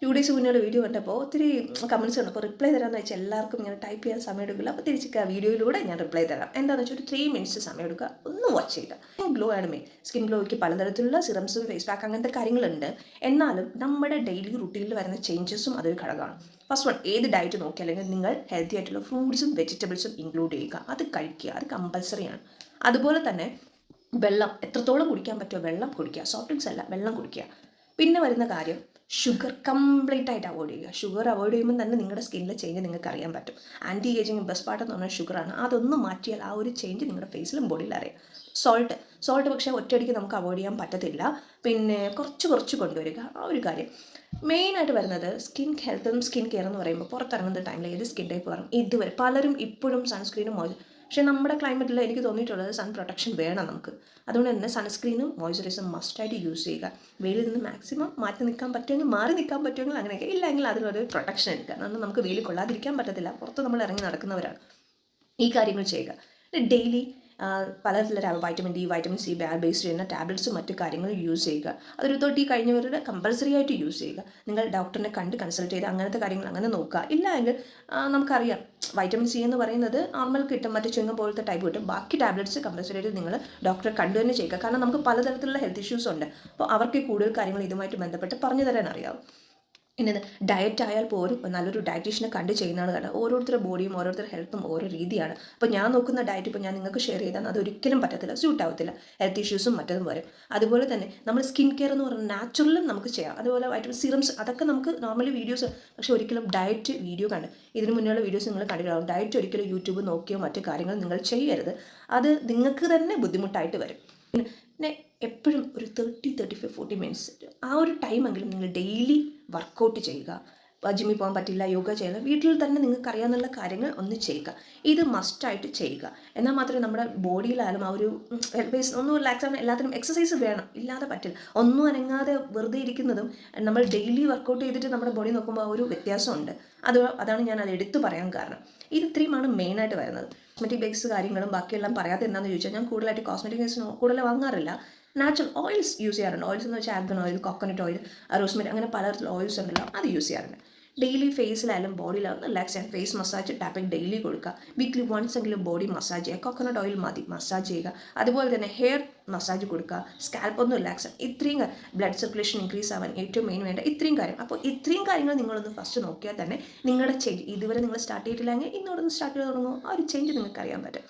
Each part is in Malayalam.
2 ഡേയ്സ് മുന്നേ വീഡിയോ കണ്ടപ്പോൾ ഒത്തിരി കമൻറ്റ്സ് കണ്ടപ്പോൾ റിപ്ലൈ തരാമെന്ന് വെച്ചാൽ എല്ലാവർക്കും ഇങ്ങനെ ടൈപ്പ് ചെയ്യാൻ സമയം എടുക്കില്ല. അപ്പോൾ തിരിച്ച് വീഡിയോയിലൂടെ ഞാൻ റിപ്ലൈ തരാം. എന്താണെന്ന് വെച്ചാൽ ഒരു 3 മിനിറ്റ്സ് സമയം എടുക്കുക, ഒന്ന് വാച്ച് ചെയ്യുക. ഗ്ലോ ആണ് മെയിൻ. സ്കിൻ ഗ്ലോയ്ക്ക് പലതരത്തിലുള്ള സിറംസും ഫേസ് പാക്ക് അങ്ങനത്തെ കാര്യങ്ങളുണ്ട്. എന്നാലും നമ്മുടെ ഡെയിലി റുട്ടീനിൽ വരുന്ന ചേഞ്ചസും അതൊരു ഘടകമാണ്. ഫസ്റ്റ് വൺ, ഏത് ഡയറ്റ് നോക്കിയാലെങ്കിൽ നിങ്ങൾ ഹെൽത്തി ആയിട്ടുള്ള ഫ്രൂട്ട്സും വെജിറ്റബിൾസും ഇൻക്ലൂഡ് ചെയ്യുക. അത് കഴിക്കുക, അത് കമ്പൽസറിയാണ്. അതുപോലെ തന്നെ വെള്ളം എത്രത്തോളം കുടിക്കാൻ പറ്റുമോ വെള്ളം കുടിക്കുക. സോഫ്റ്റ് ഡ്രിങ്ക്സ് അല്ല, വെള്ളം കുടിക്കുക. പിന്നെ വരുന്ന കാര്യം, ഷുഗർ കംപ്ലീറ്റ് ആയിട്ട് അവോയ്ഡ് ചെയ്യുക. ഷുഗർ അവോയ്ഡ് ചെയ്യുമ്പോൾ തന്നെ നിങ്ങളുടെ സ്കിന്നിലെ ചേഞ്ച് നിങ്ങൾക്ക് അറിയാൻ പറ്റും. ആൻറ്റി ഏജിങ് ബെസ്റ്റ് പാർട്ട് എന്ന് പറഞ്ഞാൽ ഷുഗറാണ്. അതൊന്നും മാറ്റിയാൽ ആ ഒരു ചേഞ്ച് നിങ്ങളുടെ ഫേസിലും ബോഡിയിലും അറിയാം. സോൾട്ട് പക്ഷേ ഒറ്റയടിക്ക് നമുക്ക് അവോയ്ഡ് ചെയ്യാൻ പറ്റത്തില്ല. പിന്നെ കുറച്ച് കൊണ്ടുവരിക, ആ ഒരു കാര്യം. മെയിനായിട്ട് വരുന്നത് സ്കിൻ ഹെൽത്തും സ്കിൻ കെയർ എന്ന് പറയുമ്പോൾ പുറത്തിറങ്ങുന്ന ടൈമിൽ ഏത് സ്കിൻ ടൈപ്പ് പറയും ഇതുവരെ പലരും ഇപ്പോഴും സൺസ്ക്രീനും പക്ഷേ നമ്മുടെ ക്ലൈമറ്റിൽ എനിക്ക് തോന്നിയിട്ടുള്ളത് സൺ പ്രൊട്ടക്ഷൻ വേണം നമുക്ക്. അതുകൊണ്ട് തന്നെ സൺസ്ക്രീനും മോയ്സ്ചറൈസറും മസ്റ്റായിട്ട് യൂസ് ചെയ്യുക. വെയിലിൽ നിന്ന് മാക്സിമം മാറ്റി നിൽക്കാൻ പറ്റുമെങ്കിൽ മാറി നിൽക്കാൻ പറ്റുമെങ്കിൽ അങ്ങനെയൊക്കെ, ഇല്ലെങ്കിൽ അതിനൊരു പ്രൊട്ടക്ഷൻ എടുക്കുക. കാരണം നമുക്ക് വെയിൽ കൊള്ളാതിരിക്കാൻ പറ്റത്തില്ല, പുറത്ത് നമ്മൾ ഇറങ്ങി നടക്കുന്നവരാണ്. ഈ കാര്യങ്ങൾ ചെയ്യുക. ഡെയിലി പലതരത്തിലുള്ള vitamin D, vitamin C based ചെയ്യുന്ന ടാബ്ലറ്റ്സും മറ്റു കാര്യങ്ങളും യൂസ് ചെയ്യുക. അതൊരു 30 കഴിഞ്ഞവരുടെ കമ്പൽസറി ആയിട്ട് യൂസ് ചെയ്യുക. നിങ്ങൾ ഡോക്ടറിനെ കൺസൾട്ട് ചെയ്ത് അങ്ങനത്തെ കാര്യങ്ങൾ അങ്ങനെ നോക്കുക. ഇല്ല എങ്കിൽ നമുക്കറിയാം വൈറ്റമിൻ സി എന്ന് പറയുന്നത് നോർമൽ കിട്ടും, മറ്റു ചുങ്ങ പോലത്തെ ടൈപ്പ് കിട്ടും. ബാക്കി ടാബ്ലറ്റ്സ് കമ്പൽസറി ആയിട്ട് നിങ്ങൾ ഡോക്ടറെ കണ്ടു തന്നെ ചെയ്യുക. കാരണം നമുക്ക് പലതരത്തിലുള്ള ഹെൽത്ത് ഇഷ്യൂസ് ഉണ്ട്. അപ്പോൾ അവർക്ക് കൂടുതൽ കാര്യങ്ങൾ ഇതുമായിട്ട് ബന്ധപ്പെട്ട് പറഞ്ഞു തരാൻ അറിയാവും. പിന്നെ ഡയറ്റ് ആയാൽ പോലും നല്ലൊരു ഡയറ്റീഷ്യനെ കണ്ട് ചെയ്യുന്നതാണ്. കാരണം ഓരോരുത്തരുടെ ബോഡിയും ഓരോരുത്തരുടെ ഹെൽത്തും ഓരോ രീതിയാണ്. അപ്പോൾ ഞാൻ നോക്കുന്ന ഡയറ്റ് ഇപ്പോൾ ഞാൻ നിങ്ങൾക്ക് ഷെയർ ചെയ്താൽ അതൊരിക്കലും പറ്റത്തില്ല, സ്യൂട്ട് ആവത്തില്ല. ഹെൽത്ത് ഇഷ്യൂസും മറ്റതും വരും. അതുപോലെ തന്നെ നമ്മൾ സ്കിൻ കെയർ എന്ന് പറയുന്നത് നാച്ചുറലും നമുക്ക് ചെയ്യാം. അതുപോലെ വൈറ്റമിൻ സിറംസ് അതൊക്കെ നമുക്ക് നോർമലി വീഡിയോസ്, പക്ഷേ ഒരിക്കലും ഡയറ്റ് വീഡിയോ ഇതിന് മുന്നേയുള്ള വീഡിയോസ് നിങ്ങൾ കണ്ടിട്ടുണ്ടാകും. ഡയറ്റ് ഒരിക്കലും യൂട്യൂബ് നോക്കിയോ മറ്റു കാര്യങ്ങൾ നിങ്ങൾ ചെയ്യരുത്. അത് നിങ്ങൾക്ക് തന്നെ ബുദ്ധിമുട്ടായിട്ട് വരും. പിന്നെ എപ്പോഴും ഒരു 30-40 മിനിറ്റ്സ് ആ ഒരു ടൈമെങ്കിലും നിങ്ങൾ ഡെയിലി വർക്കൗട്ട് ചെയ്യുക. ജിമ്മിൽ പോകാൻ പറ്റില്ല, യോഗ ചെയ്യുക, വീട്ടിൽ തന്നെ നിങ്ങൾക്ക് അറിയാവുന്ന കാര്യങ്ങൾ ഒന്ന് ചെയ്യുക. ഇത് മസ്റ്റായിട്ട് ചെയ്യുക. എന്നാൽ മാത്രമേ നമ്മുടെ ബോഡിയിലായാലും ആ ഒരു ബേസ് ഒന്ന് റിലാക്സ് ആവാൻ എല്ലാത്തിനും എക്സസൈസ് വേണം, ഇല്ലാതെ പറ്റില്ല. ഒന്നും അനങ്ങാതെ വെറുതെ ഇരിക്കുന്നതും നമ്മൾ ഡെയിലി വർക്കൗട്ട് ചെയ്തിട്ട് നമ്മുടെ ബോഡി നോക്കുമ്പോൾ ആ ഒരു വ്യത്യാസമുണ്ട്. അതാണ് ഞാൻ അത് എടുത്തു പറയാൻ കാരണം. ഇത് ഇത്രയുമാണ് മെയിനായിട്ട് വരുന്നത്. കോസ്മെറ്റിക് ബേസ് കാര്യങ്ങളും ബാക്കിയെല്ലാം പറയാതെ എന്താണെന്ന് ചോദിച്ചാൽ ഞാൻ കൂടുതലായിട്ട് കോസ്മെറ്റിക് ബേസ് കൂടുതൽ വാങ്ങാറില്ല. നാച്ചുറൽ ഓയിൽസ് യൂസ് ചെയ്യാറുണ്ട്. ഓയിൽസ് എന്ന് വെച്ചാൽ ആൽഗൺ ഓയിൽ, കോക്കനട്ട് ഓയിൽ, റോസ്മെരി, അങ്ങനെ പലതരത്തിലുള്ള ഓയിൽസ് ഉണ്ടല്ലോ, അത് യൂസ് ചെയ്യാറുണ്ട്. ഡെയിലി ഫേസിലായാലും ബോഡിയിലായാലും റിലാക്സ് ചെയ്യാൻ ഫേസ് മസാജ് ടാപ്പിംഗ് ഡെയിലി കൊടുക്കുക. വീക്ക്ലി വൺസ് എങ്കിലും ബോഡി മസാജ് ചെയ്യുക. കോക്കനട്ട് ഓയിൽ മതി മസാജ് ചെയ്യുക. അതുപോലെ തന്നെ ഹെയർ മസാജ് കൊടുക്കുക. സ്കാൽപ്പ് ഒന്ന് റിലാക്സ് ചെയ്യാൻ. ഇത്രയും ബ്ലഡ് സർക്കുലേഷൻ ഇൻക്രീസ് ആവാൻ ഏറ്റവും മെയിൻ വേണ്ട ഇത്രയും കാര്യം. അപ്പോൾ ഇത്രയും കാര്യങ്ങൾ നിങ്ങളൊന്ന് ഫസ്റ്റ് നോക്കിയാൽ തന്നെ നിങ്ങളുടെ ചേഞ്ച് ഇതുവരെ നിങ്ങൾ സ്റ്റാർട്ട് ചെയ്തിട്ടില്ലെങ്കിൽ ഇന്നോടൊന്ന് സ്റ്റാർട്ട് ചെയ്ത് തുടങ്ങുമോ, ആ ഒരു ചേഞ്ച് നിങ്ങൾക്ക് അറിയാൻ പറ്റും.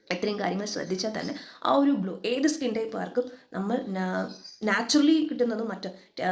ഇത്രയും കാര്യങ്ങൾ ശ്രദ്ധിച്ചാൽ തന്നെ ആ ഒരു ഗ്ലോ ഏത് സ്കിൻ ടൈപ്പുകാർക്കും നമ്മൾ നാച്ചുറലി കിട്ടുന്നതും മറ്റ്